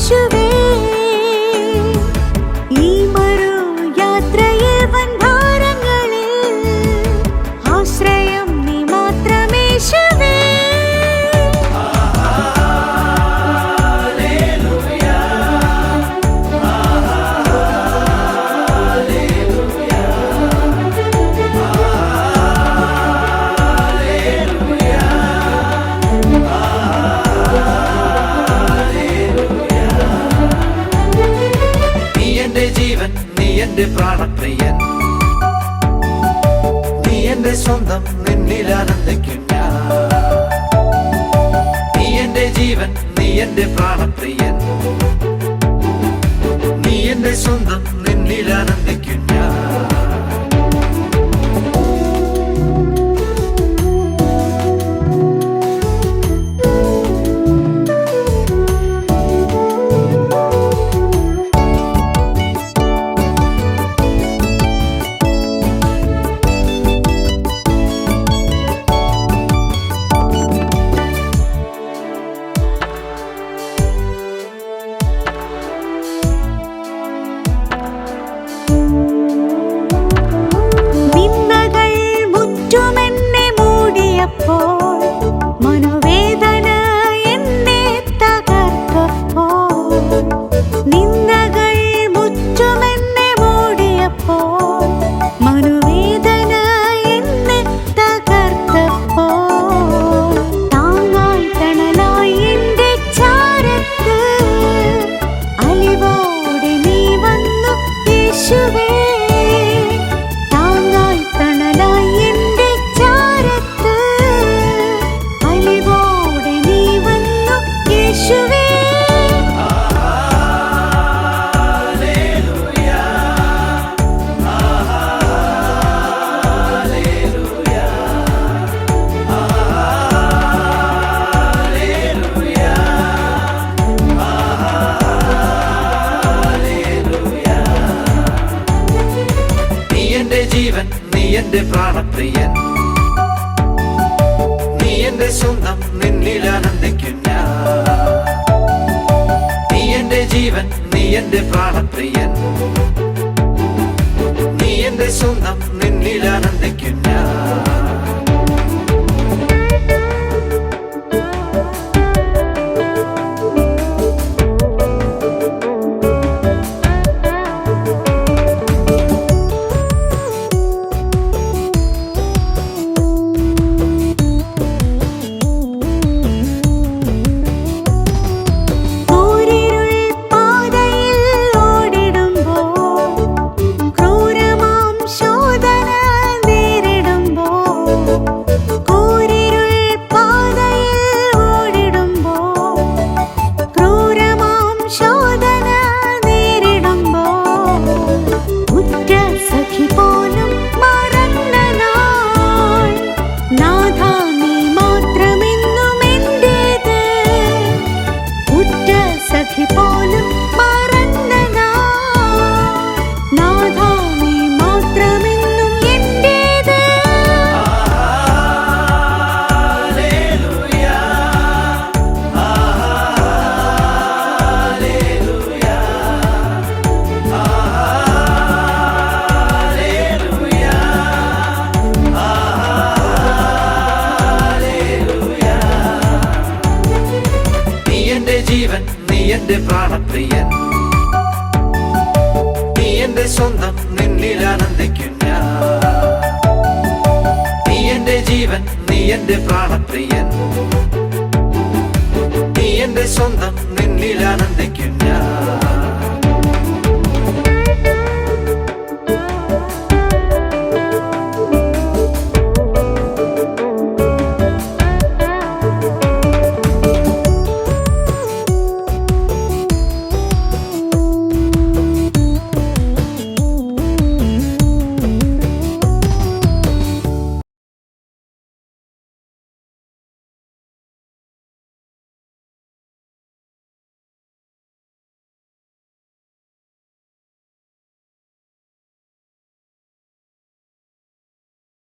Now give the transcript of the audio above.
യേശുവേ ഈ മരു യാത്രയിൽ വൻഭാരങ്ങളിൽ ആശ്രയം നീ മാത്രം യേശുവേ. എന്റെ പ്രാണപ്രിയൻ, നീ എന്റെ സ്വന്തം, നിന്നിൽ ആനന്ദിക്കും ഞാൻ. നീ എന്റെ ജീവൻ, നീ എന്റെ പ്രാണപ്രിയൻ, നീ എന്റെ സ്വന്തം, നിന്നിൽ ആനന്ദിക്കും ഞാൻ. നീ എന്റെ പ്രാണപ്രിയൻ, നീ എന്റെ സ്വന്തം, നിന്നിൽ ആനന്ദിക്കും ഞാൻ. നീ എന്റെ ജീവൻ, നീ എന്റെ പ്രാണപ്രിയൻ, നീ എന്റെ സ്വന്തം, നിന്നിൽ ആനന്ദിക്കും ഞാൻ. ജീവൻ, നീ എന്റെ പ്രാണപ്രിയൻ, നീ എന്റെ സ്വന്തം, നിന്നിൽ ആനന്ദിക്കും ഞാൻ. നീ എന്റെ ജീവൻ, നീ എന്റെ പ്രാണപ്രിയൻ, നീ എന്റെ സ്വന്തം, നിന്നിൽ ആനന്ദിക്കും.